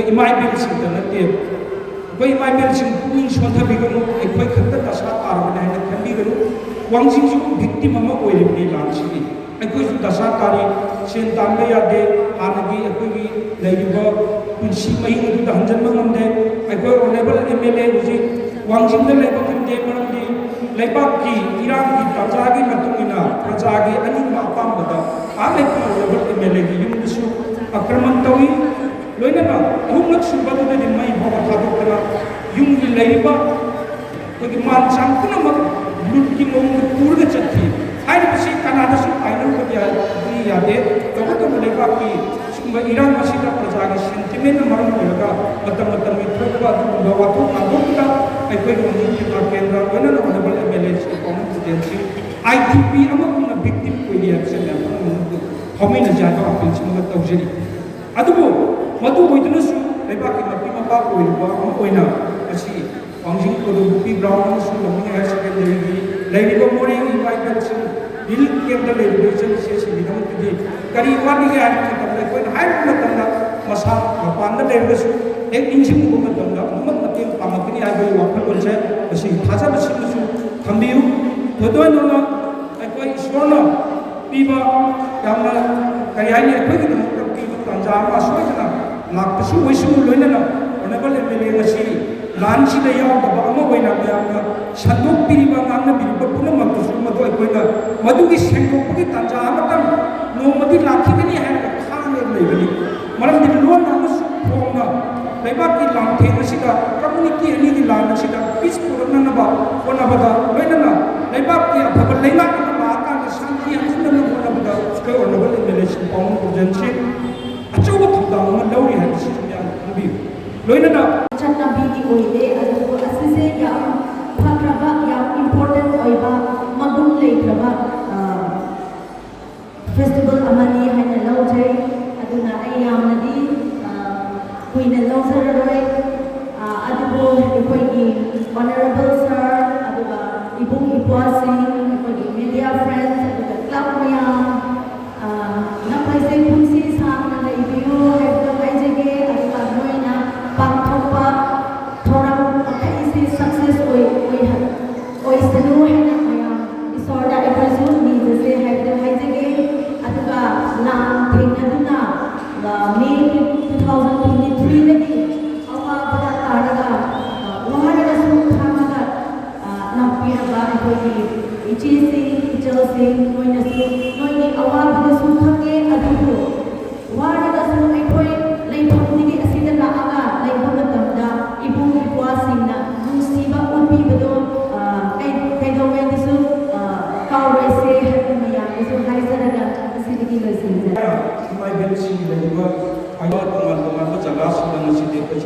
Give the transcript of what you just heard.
ꯑꯩꯈꯣꯏ ꯏꯃꯥ ꯏꯕꯦꯜꯁꯤꯡꯗ ꯅꯠꯇꯦ ꯑꯩꯈꯣꯏ ꯏꯃꯥ ꯏꯕꯦꯜꯁꯤꯡ ꯄꯨꯛꯅꯤꯡ ꯁꯣꯟꯊꯕꯤꯒꯅꯨ ꯑꯩꯈꯣꯏ ꯈꯛꯇ ꯗꯁꯥ ꯇꯥꯔꯕꯅꯤ ꯍꯥꯏꯅ ꯈꯟꯕꯤꯒꯅꯨ ꯋꯥꯡꯖꯤꯡꯁꯨ ꯚꯤꯛꯇꯤꯝ ꯑꯃ ꯑꯣꯏꯔꯤꯕꯅꯤ ꯂꯥꯟꯁꯤꯒꯤ ꯑꯩꯈꯣꯏꯁꯨ ꯗꯁꯥ ꯇꯥꯔꯤ ꯁꯦꯟ ꯇꯥꯟꯕ ꯌꯥꯗꯦ ꯍꯥꯟꯅꯒꯤ ꯑꯩꯈꯣꯏꯒꯤ ꯂꯩꯔꯤꯕ ꯄꯨꯟꯁꯤ ꯃꯍꯤꯡ ꯑꯗꯨꯗ ꯍꯟꯖꯤꯟꯕ ꯉꯝꯗꯦ ꯑꯩꯈꯣꯏ ꯑꯣꯅꯦꯕꯜ ꯑꯦꯝ ꯑꯦꯜ ꯑꯦ ꯍꯧꯖꯤꯛ ꯋꯥꯡꯖꯤꯡꯗ ꯂꯩꯕ ꯉꯝꯗꯦ ꯃꯔꯝꯗꯤ ꯂꯩꯕꯥꯛꯀꯤ ꯏꯔꯥꯡꯒꯤ ꯇꯥꯟꯖꯥꯒꯤ ꯃꯇꯨꯡ ꯏꯟꯅ ꯄ꯭ꯔꯖꯥꯒꯤ ꯑꯅꯤꯡꯕ ꯑꯄꯥꯝꯕꯗ ꯂꯩꯕ ꯑꯣꯅꯦꯕꯜ ꯑꯦꯝ ꯑꯦꯜ ꯑꯦꯒꯤ ꯌꯨꯝꯗꯁꯨ ꯑꯀ꯭ꯔꯃꯟ ꯇꯧꯏ ꯂꯣꯏꯅꯅ ꯑꯍꯨꯝꯂꯛ ꯁꯨꯕꯗꯨꯗꯗꯤ ꯃꯩ ꯐꯥꯎꯕ ꯊꯥꯗꯣꯛꯇꯅ ꯌꯨꯝꯒꯤ ꯂꯩꯔꯤꯕ ꯑꯩꯈꯣꯏꯒꯤ ꯃꯥꯟ ꯆꯥꯡ ꯄꯨꯝꯅꯃꯛ ꯂꯨꯠꯀꯤ ꯃꯑꯣꯡꯗ ꯄꯨꯔꯒ ꯆꯠꯈꯤ ꯍꯥꯏꯔꯤꯕꯁꯤ ꯀꯅꯥꯗꯁꯨ ꯄꯥꯏꯅꯕꯗꯤ ꯌꯥꯗꯦ ꯇꯧꯕꯇꯕꯨ ꯂꯩꯕꯥꯛꯀꯤ ꯁꯤꯒꯨꯝꯕ ꯏꯔꯥꯡ ꯑꯁꯤꯗ ꯄ꯭ꯔꯖꯥꯒꯤ ꯁꯦꯟꯇꯤꯃꯦꯟꯅ ꯃꯔꯝ ꯑꯣꯏꯔꯒ ꯃꯇꯝ ꯃꯇꯝꯒꯤ ꯊꯣꯛꯄ ꯑꯗꯨꯒꯨꯝꯕ ꯋꯥꯊꯣꯛ ꯉꯥꯛꯊꯣꯛꯄꯗ ꯑꯩꯈꯣꯏꯒꯤ ꯃꯅꯤꯄꯨꯔ ꯀꯦꯟꯗ꯭ꯔ ꯂꯣꯏꯅꯅ ꯑꯣꯅꯦꯕꯜ ꯑꯦꯝ ꯑꯦꯜ ꯑꯦꯁꯤꯡ ꯄꯥꯎꯃꯤ ꯄ꯭ꯔꯁꯤꯗꯦꯟꯁꯤ IDP ꯑꯃꯒꯨꯝꯅ ꯚꯤꯛꯇꯤꯝ ꯑꯣꯏꯔꯤ ꯍꯥꯏꯕꯁꯤ ꯃꯌꯥꯝ ꯍꯧꯃꯤꯟꯅꯖ ꯍꯥꯏꯕ ꯑꯄꯤꯜꯁꯤꯃꯒ ꯇꯧꯖꯔꯤ ꯑꯗꯨꯕꯨ ꯃꯗꯨ ꯑꯣꯏꯗꯨꯅꯁꯨ ꯂꯩꯕꯥꯛꯀꯤ ꯃꯄꯤ ꯃꯄꯥ ꯑꯣꯏꯔꯤꯕ ꯑꯃ ꯑꯣꯏꯅ ꯉꯁꯤ ꯋꯥꯡꯖꯤꯡ ꯀꯣꯗꯣꯒꯨꯄꯤ ꯒ꯭ꯔꯥꯎꯟ ꯑꯃꯁꯨꯡ ꯂꯧꯅꯤ ꯍꯥꯌꯔ ꯁꯦꯀꯦꯟꯗꯔꯤꯒꯤ ꯂꯩꯔꯤꯕ ꯃꯣꯔꯦꯒꯤ ꯏꯃꯥ ꯏꯕꯦꯜꯁꯤꯡ ꯔꯤꯂꯤꯐ ꯀꯦꯝꯞꯇ ꯂꯩꯔꯤꯕ ꯏꯆꯟ ꯏꯆꯦꯁꯤꯡꯒꯤꯗꯃꯛꯇꯗꯤ ꯀꯔꯤ ꯋꯥꯠꯂꯤꯒꯦ ꯍꯥꯏꯕ ꯃꯇꯝꯗ ꯑꯩꯈꯣꯏꯅ ꯍꯥꯏꯔꯤꯕ ꯃꯇꯝꯗ ꯃꯁꯥ ꯃꯄꯥꯟꯗ ꯂꯩꯔꯒꯁꯨ ꯍꯦꯛ ꯅꯤꯡꯁꯤꯡꯕ ꯃꯇꯝꯗ ꯑꯗꯨꯃꯛ ꯃꯇꯦꯡ ꯄꯥꯡꯉꯛꯀꯅꯤ ꯍꯥꯏꯕꯒꯤ ꯋꯥꯈꯜꯂꯣꯟꯁꯦ ꯃꯁꯤꯒꯤ ꯊꯥꯖꯕꯁꯤꯡꯅꯁꯨ ꯊꯝꯕꯤꯌꯨ ꯊꯣꯏꯗꯣꯛꯅ ꯑꯩꯈꯣꯏ ꯏꯁꯣꯔꯅ ꯄꯤꯕ ꯌꯥꯝꯅ ꯀꯔꯤ ꯍꯥꯏꯅꯤ ꯑꯩꯈꯣꯏꯒꯤꯗꯃꯛꯇ ꯄꯤꯕ ꯇꯥꯟꯖꯥ ꯑꯃ ꯁꯣꯏꯗꯅ ꯂꯥꯛꯄꯁꯨ ꯑꯣꯏꯁꯨ ꯂꯣꯏꯅꯅ ꯑꯣꯅꯦꯕꯜ ꯑꯦꯝ ꯑꯦꯜ ꯑꯦ ꯉꯁꯤ ꯂꯥꯟꯁꯤꯗ ꯌꯥꯎꯗꯕ ꯑꯃ ꯑꯣꯏꯅ ꯃꯌꯥꯝꯅ ꯁꯟꯗꯣꯛꯄꯤꯔꯤꯕ ꯉꯥꯡꯅꯕꯤꯔꯤꯕ ꯄꯨꯝꯅꯃꯛꯇꯨꯁꯨ ꯃꯗꯨ ꯑꯩꯈꯣꯏꯅ ꯃꯗꯨꯒꯤ ꯁꯦꯡꯗꯣꯛꯄꯒꯤ ꯇꯥꯟꯖꯥ ꯑꯃꯇꯪ ꯅꯣꯡꯃꯗꯤ ꯂꯥꯛꯈꯤꯒꯅꯤ ꯍꯥꯏꯔꯒ ꯈꯥꯡꯉꯒ ꯂꯩꯕꯅꯤ ꯃꯔꯝꯗꯤ ꯂꯣꯟ ꯑꯃꯁꯨꯡ ꯐꯣꯡꯅ ꯂꯩꯕꯥꯛꯀꯤ ꯂꯥꯟꯊꯦꯡ ꯑꯁꯤꯗ ꯀꯝꯃꯨꯅꯤꯇꯤ ꯑꯅꯤꯒꯤ ꯂꯥꯟ ꯑꯁꯤꯗ ꯄꯤꯁ ꯄꯨꯔꯛꯅꯅꯕ ꯍꯣꯠꯅꯕꯗ ꯂꯣꯏꯅꯅ ꯂꯩꯕꯥꯛꯀꯤ ꯑꯐꯕ ꯂꯩꯉꯥꯛ ꯑꯃ ꯂꯥꯛꯑꯀꯥꯟꯗ ꯁꯥꯟꯇꯤ ꯍꯟꯖꯤꯟꯅꯕ ꯍꯣꯠꯅꯕꯗ ꯑꯩꯈꯣꯏ ꯑꯣꯅꯦꯕꯜ ꯑꯦꯝ ꯑꯦꯜ ꯑꯦꯁꯤꯡ ꯄꯥꯎꯃꯤ ꯄ꯭ꯔꯁꯤꯗꯦꯟꯁꯤ ꯑꯆꯧꯕ ꯊꯧꯗꯥꯡ ꯑꯃ ꯂꯧꯔꯤ ꯍꯥꯏꯕꯁꯤꯁꯨ ꯃꯌꯥꯝ ꯈꯪꯕꯤꯌꯨ ꯂꯣꯏꯅꯅ ꯆꯠꯅꯕꯤꯗꯤ ꯑꯣꯏꯗꯦ ꯑꯗꯨꯕꯨ ꯑꯁꯤꯁꯦ ꯌꯥꯝ ꯐꯈ꯭ꯔꯕ ꯌꯥꯝ ꯏꯝꯄꯣꯔꯇꯦꯟ ꯑꯣꯏꯕ ꯃꯒꯨꯟ ꯂꯩꯈ꯭ꯔꯕ ꯐꯦꯁꯇꯤꯚꯦꯜ ꯑꯃꯅꯤ ꯍꯥꯏꯅ ꯂꯧꯖꯩ ꯑꯗꯨꯅ ꯑꯩ ꯌꯥꯝꯅꯗꯤ ꯀꯨꯏꯅ ꯂꯧꯖꯔꯔꯣꯏ ꯑꯗꯨꯕꯨ ꯑꯩꯈꯣꯏꯒꯤ ꯑꯣꯅꯔꯦꯕꯜ ꯁꯥꯔ ꯑꯗꯨꯒ ꯏꯕꯨꯡ ꯏꯄ꯭ꯋꯥꯁꯤꯡ ꯑꯩꯈꯣꯏꯒꯤ ꯃꯦꯗꯤꯌꯥ ꯐ꯭ꯔꯦꯟꯁ ꯑꯗꯨꯒ ꯀ꯭ꯂꯕ ꯃꯌꯥꯝ ꯅꯈꯣꯏꯁꯦ ꯄꯨꯟꯁꯤ ꯁꯥꯡꯅ ꯂꯩꯕꯤꯌꯨ ꯍꯥꯏꯕꯗꯨ ꯍꯥꯏꯖꯒꯦ ꯑꯗꯨꯒ ꯅꯣꯏꯅ ꯄꯥꯡꯊꯣꯛꯄ ꯊꯧꯔꯝ ꯃꯈꯩꯁꯤ ꯁꯛꯁꯦꯁ ꯑꯣꯏꯁꯅꯨ ꯍꯥꯏꯅ ꯃꯌꯥꯝ ꯏꯁꯣꯔꯗ ꯑꯩꯈꯣꯏꯁꯨ ꯅꯤꯖꯁꯦ ꯍꯥꯏꯕꯗꯨ ꯍꯥꯏꯖꯒꯦ ꯑꯗꯨꯒ ꯂꯥꯟ ꯊꯦꯡꯅꯗꯨꯅ ꯃꯦ 2023ꯗꯒꯤ ꯑꯋꯥꯕꯗ ꯇꯥꯔꯒ ꯋꯥꯔꯒꯁꯨ ꯈꯥꯡꯉꯒ ꯂꯥꯛꯄꯤꯔꯕ ꯑꯩꯈꯣꯏꯒꯤ ꯏꯆꯦꯁꯤꯡ ꯏꯆꯜꯁꯤꯡ ꯅꯣꯏꯅꯁꯨ ꯅꯣꯏꯒꯤ ꯑꯋꯥꯕꯗꯁꯨ ꯈꯪꯉꯦ ꯑꯗꯨꯕꯨ ꯋꯥꯔꯒꯁꯨ ꯑꯩꯈꯣꯏ ꯂꯩꯐꯝꯗꯒꯤ ꯑꯁꯤꯗ ꯂꯥꯛꯑꯒ ꯂꯩꯕ ꯃꯇꯝꯗ ꯏꯕꯨꯡ ꯏꯄ꯭ꯋꯥꯁꯤꯡꯅ ꯅꯨꯡꯁꯤꯕ ꯎꯠꯄꯤꯕꯗꯣ ꯀꯩꯗꯧꯉꯩꯗꯁꯨ ꯀꯥꯎꯔꯣꯏꯁꯦ ꯍꯥꯏꯕ ꯃꯌꯥꯝꯗꯁꯨ ꯍꯥꯏꯖꯔꯒ ꯑꯁꯤꯗꯒꯤ ꯂꯣꯏꯁꯤꯟꯖꯔꯦ ꯏꯃꯥ ꯏꯕꯦꯜꯁꯤꯡ ꯂꯩꯔꯤꯕ ꯇꯣꯉꯥꯟ ꯇꯣꯉꯥꯟꯕ ꯖꯒꯥꯁꯤꯡꯗ ꯉꯁꯤꯗꯤ ꯑꯩꯈꯣꯏ